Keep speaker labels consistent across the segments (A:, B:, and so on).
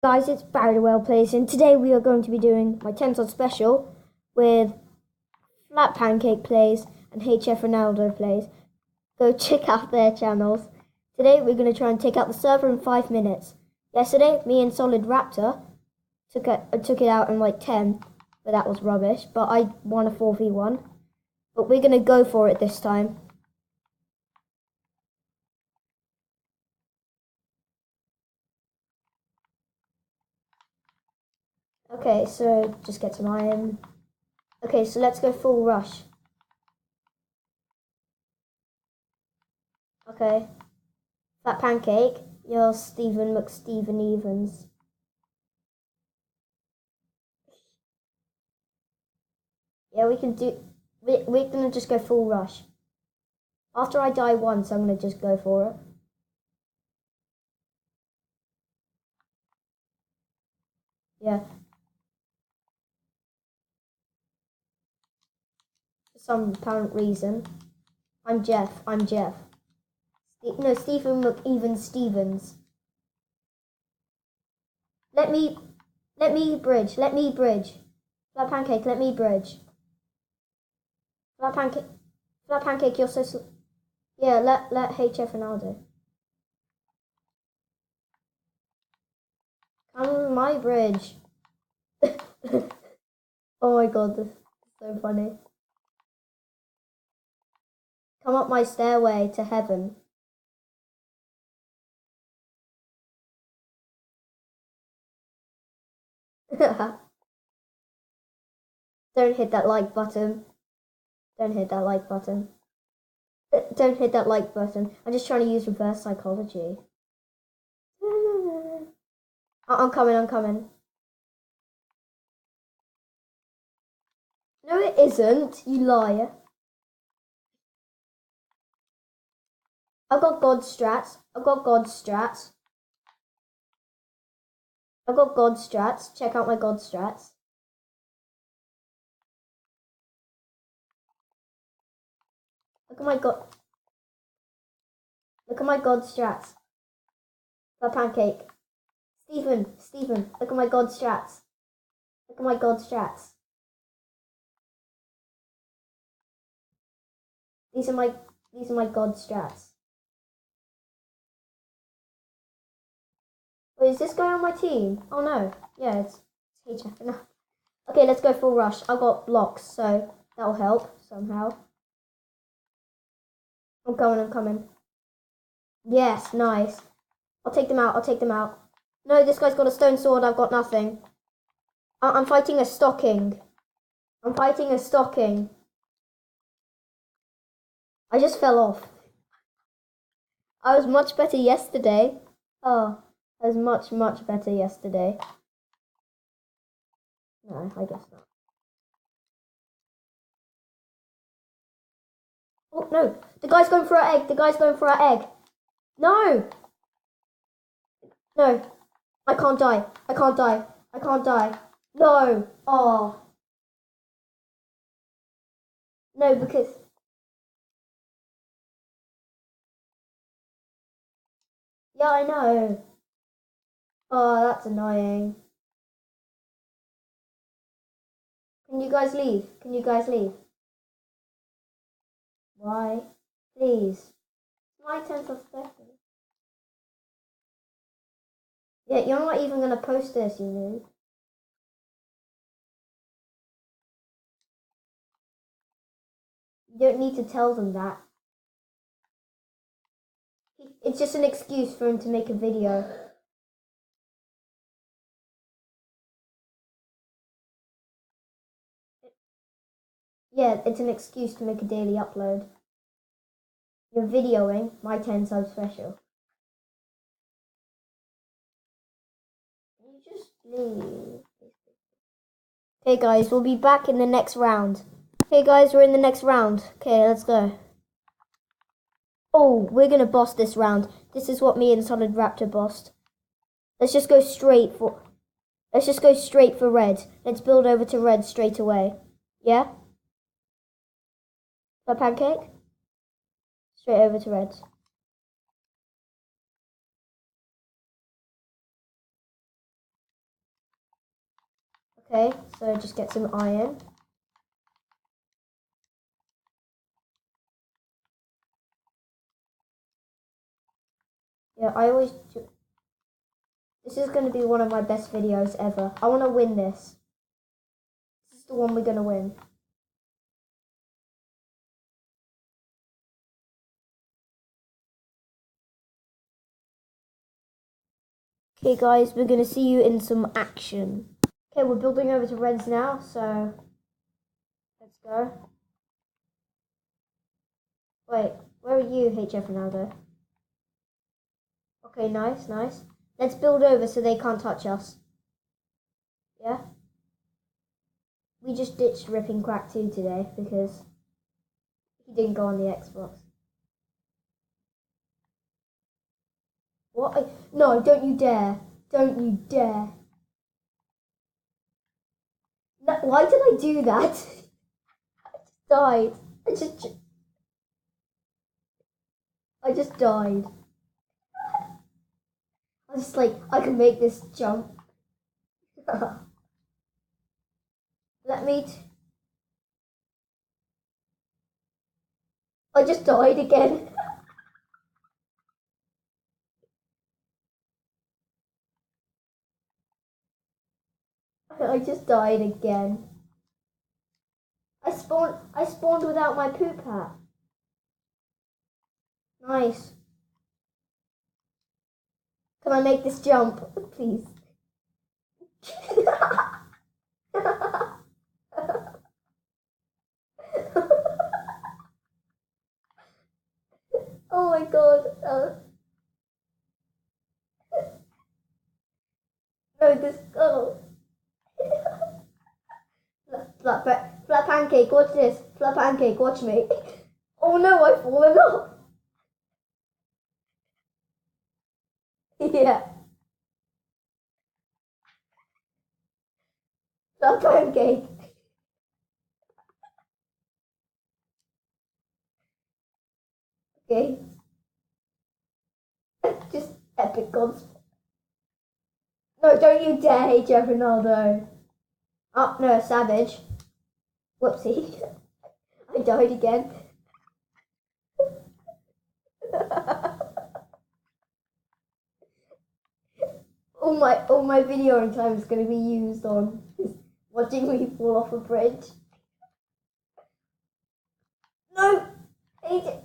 A: Guys, it's Barry the Well Plays, and today we are going to be doing my 10 on special with Flat Pancake Plays and HF Ronaldo Plays. Go check out their channels. Today we're going to try and take out the server in 5 minutes. Yesterday, me and Solid Raptor took it out in like 10, but that was rubbish. But I won a 4v1. But we're going to go for it this time. Okay, so just get some iron. Okay, so let's go full rush. Okay. Flat Pancake, you're Stephen McStephen Evans. Yeah, we can do. We're gonna just go full rush. After I die once, I'm gonna just go for it. Yeah. For some apparent reason. I'm Jeff. No, Stephen McEven Stevens. Let me bridge. Flat Pancake, let me bridge. Flat Pancake, you're so yeah, let HF Ronaldo. Come on my bridge. Oh my god, this is so funny. Come up my stairway to heaven. Don't hit that like button. Don't hit that like button. Don't hit that like button. I'm just trying to use reverse psychology. I'm coming. No, it isn't. You liar. I've got God strats. Check out my God strats. Look at my God. Look at my God strats. Flat Pancake. Stephen, look at my God strats. These are my God strats. Wait, is this guy on my team? Oh no. Yeah, it's HF enough. Okay, let's go full rush. I've got blocks, so that'll help somehow. I'm coming. Yes, nice. I'll take them out. No, this guy's got a stone sword. I've got nothing. I'm fighting a stocking. I just fell off. I was much better yesterday. Oh, I was much better yesterday. No, I guess not. Oh, no. The guy's going for our egg. No! No. I can't die. No. Oh. No, because... Yeah, I know. Oh, that's annoying. Can you guys leave? Why? Please. My 10th of special. Yeah, you're not even going to post this, you know. You don't need to tell them that. It's just an excuse for him to make a video. Yeah, it's an excuse to make a daily upload. You're videoing my 10 sub special. Can you just leave? Okay guys, we'll be back in the next round. Okay guys, we're in the next round. Okay, let's go. Oh, we're gonna boss this round. This is what me and Solid Raptor bossed. Let's just go straight for red. Let's build over to red straight away. Yeah? For Pancake? Straight over to red. Okay, so just get some iron. Yeah, I always do. This is going to be one of my best videos ever. I want to win this. This is the one we're going to win. Okay guys, we're going to see you in some action. Okay, we're building over to reds now, so let's go. Wait, where are you, HF Ronaldo? Okay, nice, nice. Let's build over so they can't touch us. Yeah? We just ditched Ripping Crack 2 today because he didn't go on the Xbox. What? No, don't you dare. Don't you dare. No, why did I do that? I just died. I just died. I was just like, I can make this jump. Let me... I just died again. I just died again. I spawned without my poop hat. Nice. Can I make this jump, please? Oh my god. No, this. Oh. Flat pancake, watch this. Flat pancake, watch me. Oh no, I've fallen off. Yeah. Flat pancake. Okay. Just epic gods. No, don't you dare hate Jeff Ronaldo. Oh, no, savage. Whoopsie. I died again. all my video time is going to be used on watching me fall off a bridge. No! AJ.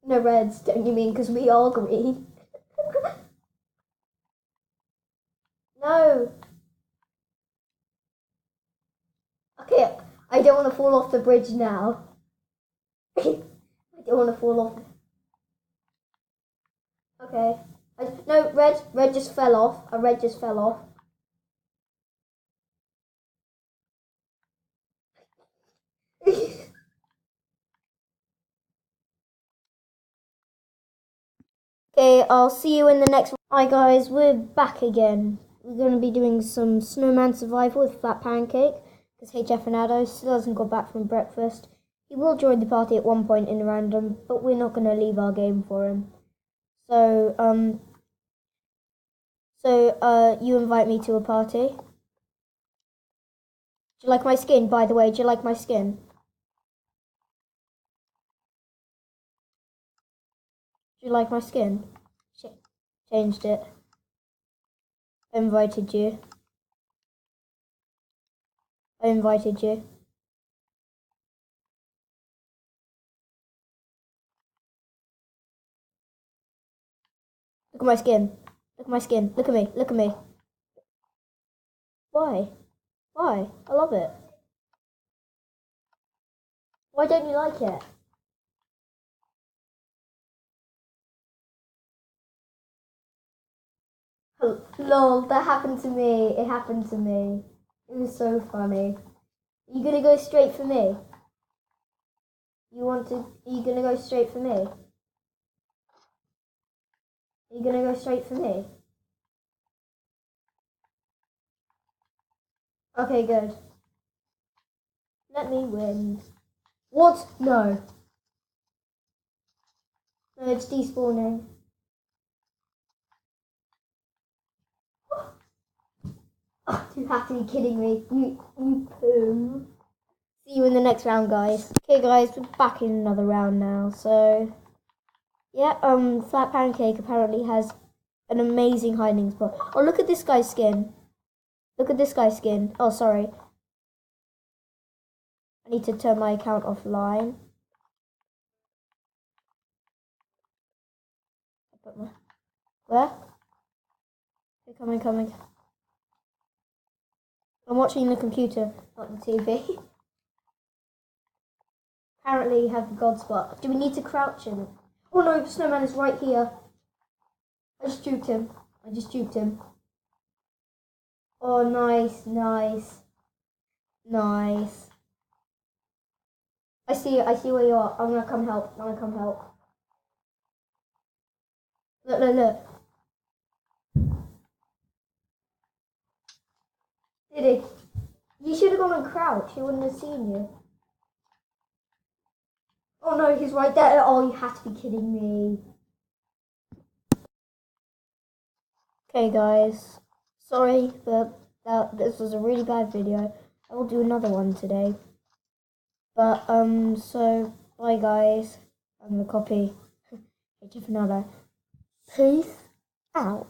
A: No reds, don't you mean because we are green? No. Okay, I don't want to fall off the bridge now. I don't want to fall off. Okay. No, red just fell off. A red just fell off. Okay, I'll see you in the next one. Hi guys, we're back again. We're going to be doing some snowman survival with Flat Pancake because HF Ronaldo still hasn't got back from breakfast. He will join the party at one point in random, but we're not going to leave our game for him. So, you invite me to a party. Do you like my skin, by the way? Do you like my skin? Do you like my skin? Changed it. I invited you. I invited you. Look at my skin. Look at my skin. Look at me. Look at me. Why? Why? I love it. Why don't you like it? Lol, that happened to me. It happened to me. It was so funny. Are you gonna go straight for me? Are you gonna go straight for me? Are you gonna go straight for me? Okay, good. Let me win. What? No. No, it's despawning. Oh, you have to be kidding me. You poo. See you in the next round, guys. Okay, guys, we're back in another round now. So, yeah, Flat Pancake apparently has an amazing hiding spot. Oh, look at this guy's skin. Look at this guy's skin. Oh, sorry. I need to turn my account offline. Where? Okay, coming. I'm watching the computer, not the TV. Apparently you have the god spot. Do we need to crouch in it? Oh no, the snowman is right here. I just duped him. Oh, nice. I see where you are. I'm gonna come help. Look. Did he? You should have gone and crouched. He wouldn't have seen you. Oh no, he's right there. Oh, you have to be kidding me. Okay, guys. Sorry, but this was a really bad video. I will do another one today. But, so, bye, guys. I'm gonna copy HF another. Peace out.